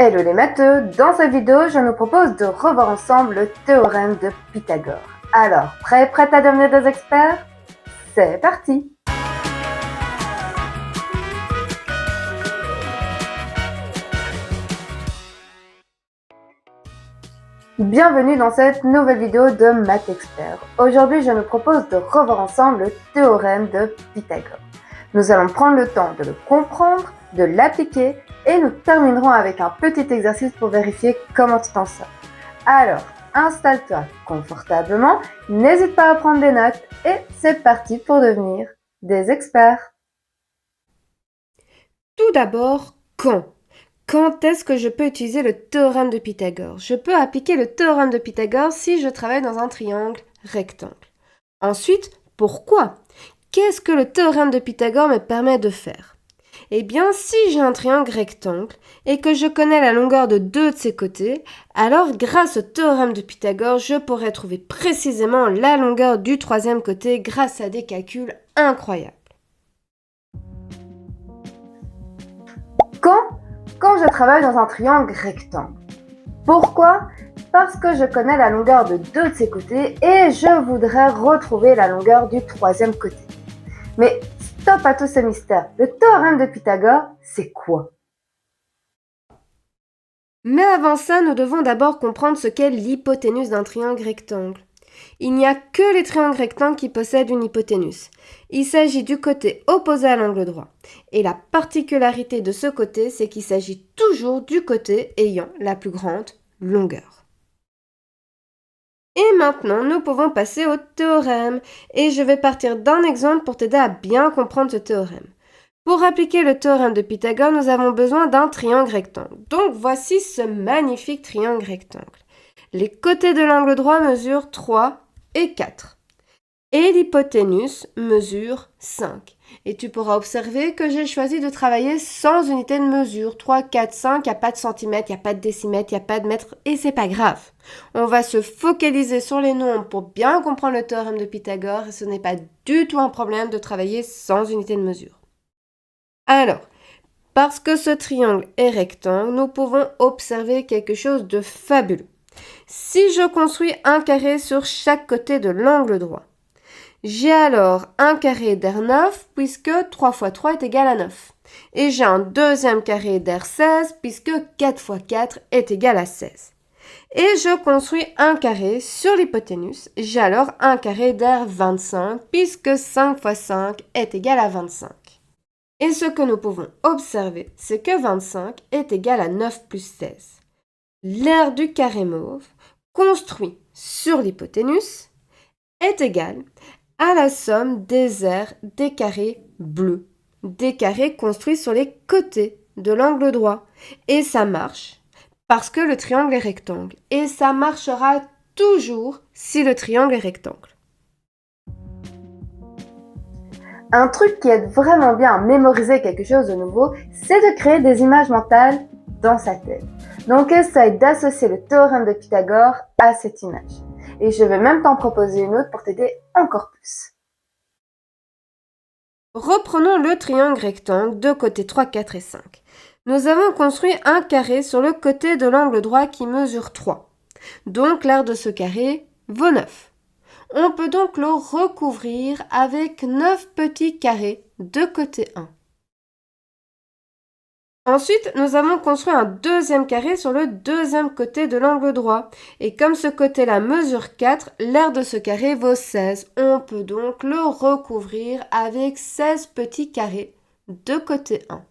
Hello les matheux, dans cette vidéo, je nous propose de revoir ensemble le théorème de Pythagore. Alors, prête à devenir des experts? C'est parti! Bienvenue dans cette nouvelle vidéo de Math Expert. Aujourd'hui, je nous propose de revoir ensemble le théorème de Pythagore. Nous allons prendre le temps de le comprendre, de l'appliquer et nous terminerons avec un petit exercice pour vérifier comment tu t'en sors. Alors, installe-toi confortablement, n'hésite pas à prendre des notes et c'est parti pour devenir des experts. Tout d'abord, quand? Quand est-ce que je peux utiliser le théorème de Pythagore? Je peux appliquer le théorème de Pythagore si je travaille dans un triangle rectangle. Ensuite, pourquoi? Qu'est-ce que le théorème de Pythagore me permet de faire? Eh bien, si j'ai un triangle rectangle et que je connais la longueur de deux de ses côtés, alors grâce au théorème de Pythagore, je pourrais trouver précisément la longueur du troisième côté grâce à des calculs incroyables. Quand je travaille dans un triangle rectangle. Pourquoi? Parce que je connais la longueur de deux de ses côtés et je voudrais retrouver la longueur du troisième côté. Mais stop à tous ces mystères. Le théorème de Pythagore, c'est quoi? Mais avant ça, nous devons d'abord comprendre ce qu'est l'hypoténuse d'un triangle rectangle. Il n'y a que les triangles rectangles qui possèdent une hypoténuse. Il s'agit du côté opposé à l'angle droit. Et la particularité de ce côté, c'est qu'il s'agit toujours du côté ayant la plus grande longueur. Et maintenant, nous pouvons passer au théorème. Et je vais partir d'un exemple pour t'aider à bien comprendre ce théorème. Pour appliquer le théorème de Pythagore, nous avons besoin d'un triangle rectangle. Donc voici ce magnifique triangle rectangle. Les côtés de l'angle droit mesurent 3 et 4. Et l'hypoténuse mesure 5. Et tu pourras observer que j'ai choisi de travailler sans unité de mesure. 3, 4, 5, il n'y a pas de centimètres, il n'y a pas de décimètres, il n'y a pas de mètres, et c'est pas grave. On va se focaliser sur les nombres pour bien comprendre le théorème de Pythagore, et ce n'est pas du tout un problème de travailler sans unité de mesure. Alors, parce que ce triangle est rectangle, nous pouvons observer quelque chose de fabuleux. Si je construis un carré sur chaque côté de l'angle droit, j'ai alors un carré d'R9 puisque 3 fois 3 est égal à 9. Et j'ai un deuxième carré d'R16 puisque 4 fois 4 est égal à 16. Et je construis un carré sur l'hypoténuse. J'ai alors un carré d'R25 puisque 5 fois 5 est égal à 25. Et ce que nous pouvons observer, c'est que 25 est égal à 9 plus 16. L'aire du carré mauve, construit sur l'hypoténuse, est égal à la somme des aires des carrés bleus, des carrés construits sur les côtés de l'angle droit. Et ça marche parce que le triangle est rectangle. Et ça marchera toujours si le triangle est rectangle. Un truc qui aide vraiment bien à mémoriser quelque chose de nouveau, c'est de créer des images mentales dans sa tête. Donc essaye d'associer le théorème de Pythagore à cette image. Et je vais même t'en proposer une autre pour t'aider encore plus. Reprenons le triangle rectangle de côté 3, 4 et 5. Nous avons construit un carré sur le côté de l'angle droit qui mesure 3. Donc l'aire de ce carré vaut 9. On peut donc le recouvrir avec 9 petits carrés de côté 1. Ensuite, nous avons construit un deuxième carré sur le deuxième côté de l'angle droit. Et comme ce côté-là mesure 4, l'aire de ce carré vaut 16. On peut donc le recouvrir avec 16 petits carrés de côté 1.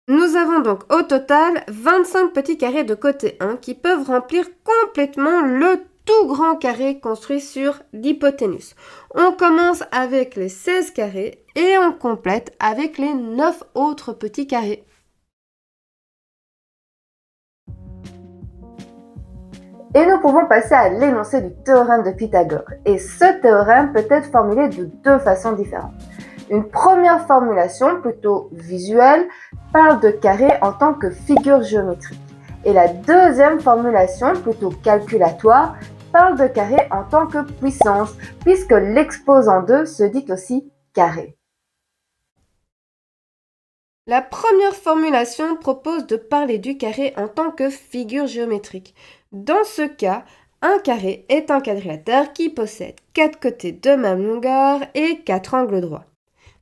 Nous avons donc au total 25 petits carrés de côté 1 qui peuvent remplir complètement le tout grand carré construit sur l'hypoténuse. On commence avec les 16 carrés et on complète avec les 9 autres petits carrés. Et nous pouvons passer à l'énoncé du théorème de Pythagore. Et ce théorème peut être formulé de deux façons différentes. Une première formulation, plutôt visuelle, parle de carré en tant que figure géométrique. Et la deuxième formulation, plutôt calculatoire, parle de carré en tant que puissance, puisque l'exposant 2 se dit aussi carré. La première formulation propose de parler du carré en tant que figure géométrique. Dans ce cas, un carré est un quadrilatère qui possède 4 côtés de même longueur et 4 angles droits.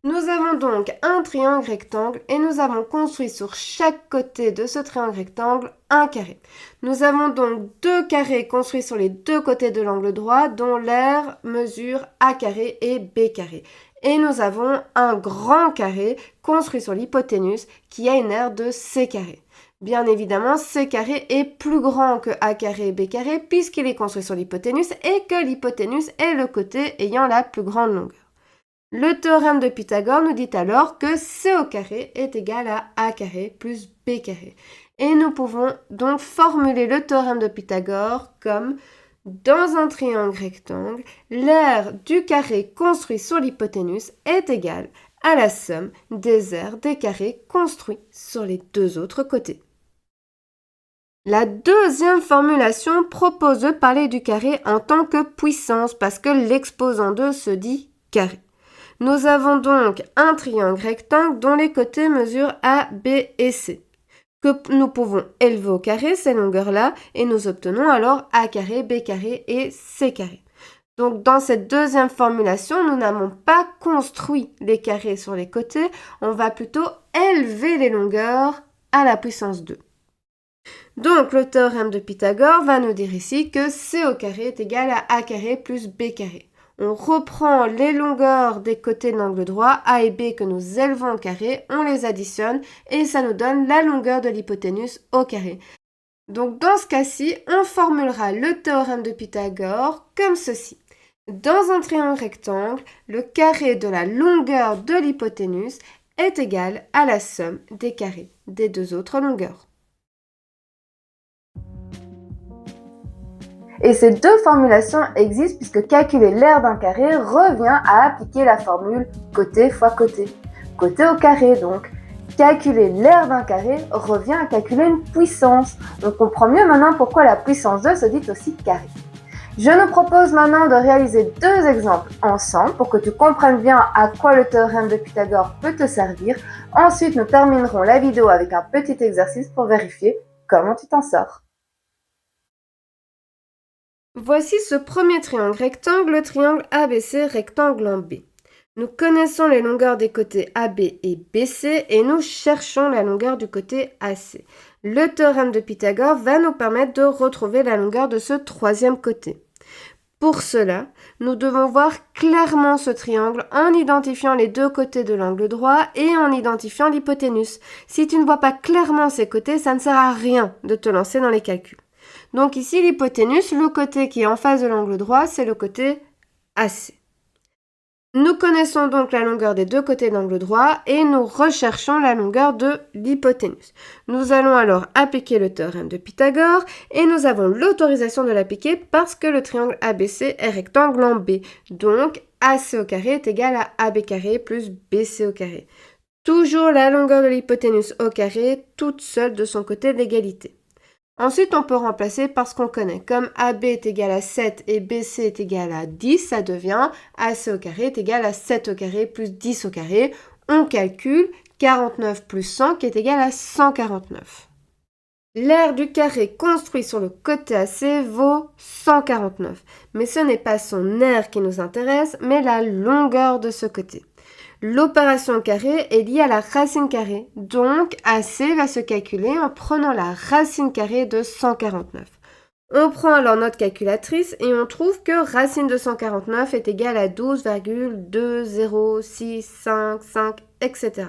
Nous avons donc un triangle rectangle et nous avons construit sur chaque côté de ce triangle rectangle un carré. Nous avons donc deux carrés construits sur les deux côtés de l'angle droit dont l'aire mesure A carré et B carré. Et nous avons un grand carré construit sur l'hypoténuse qui a une aire de C carré. Bien évidemment, C carré est plus grand que A carré et B carré puisqu'il est construit sur l'hypoténuse et que l'hypoténuse est le côté ayant la plus grande longueur. Le théorème de Pythagore nous dit alors que C au carré est égal à A carré plus B carré. Et nous pouvons donc formuler le théorème de Pythagore comme dans un triangle rectangle, l'aire du carré construit sur l'hypoténuse est égale à la somme des aires des carrés construits sur les deux autres côtés. La deuxième formulation propose de parler du carré en tant que puissance parce que l'exposant 2 se dit carré. Nous avons donc un triangle rectangle dont les côtés mesurent A, B et C, que nous pouvons élever au carré ces longueurs-là et nous obtenons alors A carré, B carré et C carré. Donc dans cette deuxième formulation, nous n'avons pas construit les carrés sur les côtés, on va plutôt élever les longueurs à la puissance 2. Donc le théorème de Pythagore va nous dire ici que C au carré est égal à A carré plus B carré. On reprend les longueurs des côtés de l'angle droit, A et B que nous élevons au carré, on les additionne et ça nous donne la longueur de l'hypoténuse au carré. Donc dans ce cas-ci, on formulera le théorème de Pythagore comme ceci. Dans un triangle rectangle, le carré de la longueur de l'hypoténuse est égal à la somme des carrés des deux autres longueurs. Et ces deux formulations existent puisque calculer l'aire d'un carré revient à appliquer la formule côté fois côté. Côté au carré donc. Calculer l'aire d'un carré revient à calculer une puissance. On comprend mieux maintenant pourquoi la puissance 2 se dit aussi carré. Je nous propose maintenant de réaliser deux exemples ensemble pour que tu comprennes bien à quoi le théorème de Pythagore peut te servir. Ensuite, nous terminerons la vidéo avec un petit exercice pour vérifier comment tu t'en sors. Voici ce premier triangle rectangle, le triangle ABC rectangle en B. Nous connaissons les longueurs des côtés AB et BC et nous cherchons la longueur du côté AC. Le théorème de Pythagore va nous permettre de retrouver la longueur de ce troisième côté. Pour cela, nous devons voir clairement ce triangle en identifiant les deux côtés de l'angle droit et en identifiant l'hypoténuse. Si tu ne vois pas clairement ces côtés, ça ne sert à rien de te lancer dans les calculs. Donc ici, l'hypoténuse, le côté qui est en face de l'angle droit, c'est le côté AC. Nous connaissons donc la longueur des deux côtés de l'angle droit et nous recherchons la longueur de l'hypoténuse. Nous allons alors appliquer le théorème de Pythagore et nous avons l'autorisation de l'appliquer parce que le triangle ABC est rectangle en B. Donc AC au carré est égal à AB carré plus BC au carré. Toujours la longueur de l'hypoténuse au carré, toute seule de son côté d'égalité. Ensuite, on peut remplacer par ce qu'on connaît. Comme AB est égal à 7 et BC est égal à 10, ça devient AC au carré est égal à 7 au carré plus 10 au carré. On calcule 49 plus 100 qui est égal à 149. L'aire du carré construit sur le côté AC vaut 149. Mais ce n'est pas son aire qui nous intéresse, mais la longueur de ce côté. L'opération carré est liée à la racine carrée, donc AC va se calculer en prenant la racine carrée de 149. On prend alors notre calculatrice et on trouve que racine de 149 est égale à 12,20655, etc.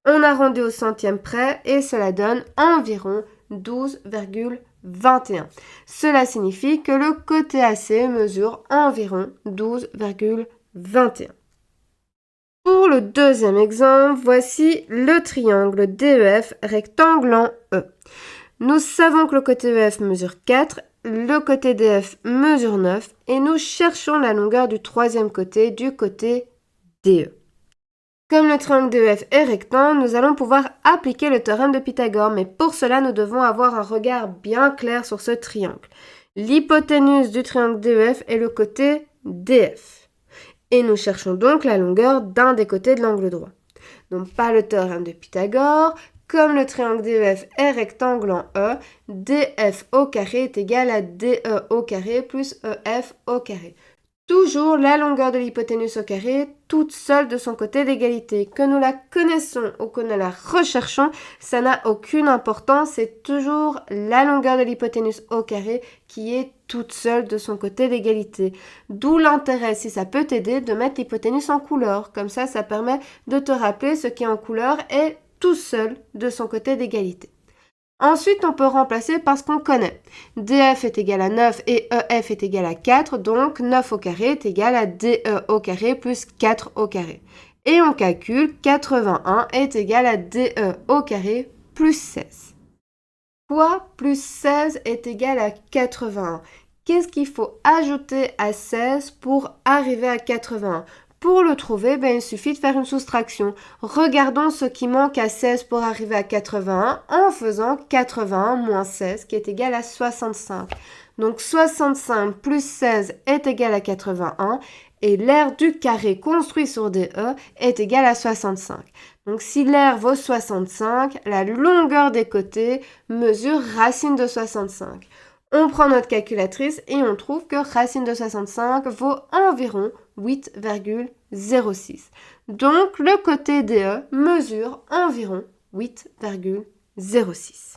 On arrondit au centième près et cela donne environ 12,21. Cela signifie que le côté AC mesure environ 12,21. Pour le deuxième exemple, voici le triangle DEF rectangle en E. Nous savons que le côté EF mesure 4, le côté DF mesure 9 et nous cherchons la longueur du troisième côté du côté DE. Comme le triangle DEF est rectangle, nous allons pouvoir appliquer le théorème de Pythagore, mais pour cela, nous devons avoir un regard bien clair sur ce triangle. L'hypoténuse du triangle DEF est le côté DF. Et nous cherchons donc la longueur d'un des côtés de l'angle droit. Donc pas le théorème de Pythagore. Comme le triangle DEF est rectangle en E, DF au carré est égal à DE au carré plus EF au carré. Toujours la longueur de l'hypoténuse au carré, toute seule de son côté d'égalité. Que nous la connaissons ou que nous la recherchons, ça n'a aucune importance, c'est toujours la longueur de l'hypoténuse au carré qui est toute seule de son côté d'égalité. D'où l'intérêt, si ça peut t'aider, de mettre l'hypoténuse en couleur. Comme ça permet de te rappeler ce qui est en couleur est tout seul de son côté d'égalité. Ensuite, on peut remplacer par ce qu'on connaît. DF est égal à 9 et EF est égal à 4, donc 9 au carré est égal à DE au carré plus 4 au carré. Et on calcule 81 est égal à DE au carré plus 16. Quoi plus 16 est égal à 81? Qu'est-ce qu'il faut ajouter à 16 pour arriver à 81? Pour le trouver, il suffit de faire une soustraction. Regardons ce qui manque à 16 pour arriver à 81 en faisant 81 moins 16 qui est égal à 65. Donc 65 plus 16 est égal à 81 et l'aire du carré construit sur DE est égal à 65. Donc si l'aire vaut 65, la longueur des côtés mesure racine de 65. On prend notre calculatrice et on trouve que racine de 65 vaut environ 8,06. Donc le côté DE mesure environ 8,06.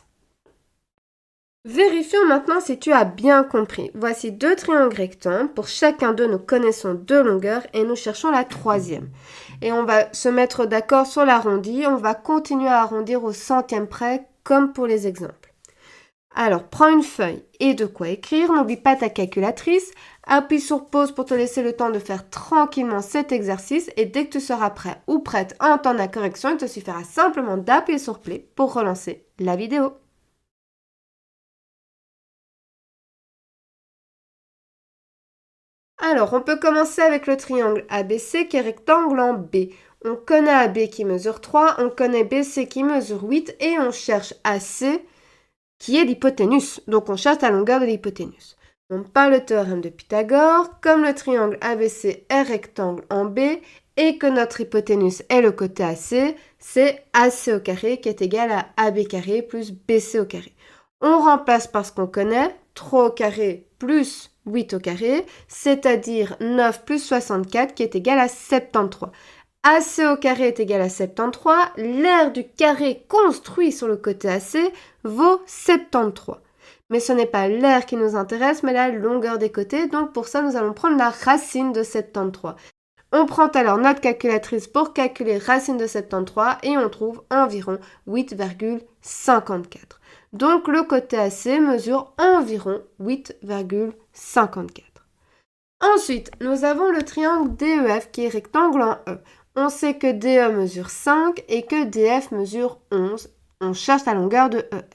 Vérifions maintenant si tu as bien compris. Voici deux triangles rectangles. Pour chacun d'eux, nous connaissons deux longueurs et nous cherchons la troisième. Et on va se mettre d'accord sur l'arrondi. On va continuer à arrondir au centième près comme pour les exemples. Alors, prends une feuille et de quoi écrire. N'oublie pas ta calculatrice. Appuie sur pause pour te laisser le temps de faire tranquillement cet exercice. Et dès que tu seras prêt ou prête à entendre la correction, il te suffira simplement d'appuyer sur play pour relancer la vidéo. Alors, on peut commencer avec le triangle ABC qui est rectangle en B. On connaît AB qui mesure 3, on connaît BC qui mesure 8 et on cherche AC qui est l'hypoténuse. Donc, on cherche la longueur de l'hypoténuse. On parle le théorème de Pythagore. Comme le triangle ABC est rectangle en B et que notre hypoténuse est le côté AC, c'est AC au carré qui est égal à AB carré plus BC au carré. On remplace par ce qu'on connaît, 3 au carré plus 8 au carré, c'est-à-dire 9 plus 64 qui est égal à 73. AC au carré est égal à 73, l'aire du carré construit sur le côté AC vaut 73. Mais ce n'est pas l'aire qui nous intéresse, mais la longueur des côtés, donc pour ça nous allons prendre la racine de 73. On prend alors notre calculatrice pour calculer racine de 73 et on trouve environ 8,54. Donc le côté AC mesure environ 8,54. Ensuite, nous avons le triangle DEF qui est rectangle en E. On sait que DE mesure 5 et que DF mesure 11. On cherche la longueur de EF.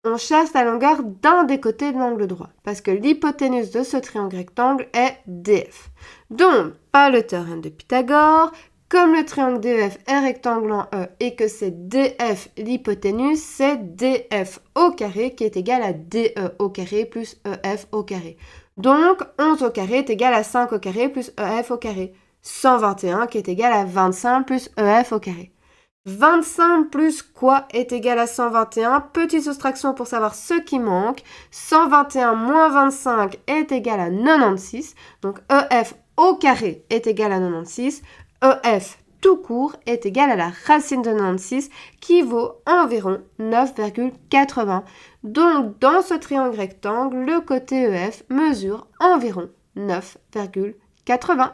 On cherche la longueur d'un des côtés de l'angle droit parce que l'hypoténuse de ce triangle rectangle est DF. Donc, pas le théorème de Pythagore. Comme le triangle DEF est rectangle en E et que c'est DF l'hypoténuse, c'est DF au carré qui est égal à DE au carré plus EF au carré. Donc, 11 au carré est égal à 5 au carré plus EF au carré. 121 qui est égal à 25 plus EF au carré. 25 plus quoi est égal à 121? Petite soustraction pour savoir ce qui manque. 121 moins 25 est égal à 96. Donc EF au carré est égal à 96. EF tout court est égal à la racine de 96 qui vaut environ 9,80. Donc dans ce triangle rectangle, le côté EF mesure environ 9,80.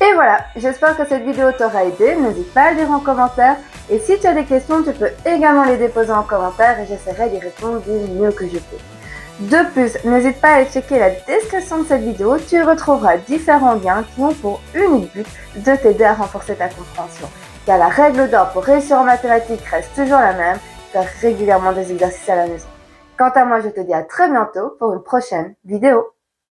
Et voilà, j'espère que cette vidéo t'aura aidé. N'hésite pas à le dire en commentaire. Et si tu as des questions, tu peux également les déposer en commentaire et j'essaierai d'y répondre du mieux que je peux. De plus, n'hésite pas à aller checker la description de cette vidéo. Tu y retrouveras différents liens qui ont pour unique but de t'aider à renforcer ta compréhension. Car la règle d'or pour réussir en mathématiques reste toujours la même, faire régulièrement des exercices à la maison. Quant à moi, je te dis à très bientôt pour une prochaine vidéo.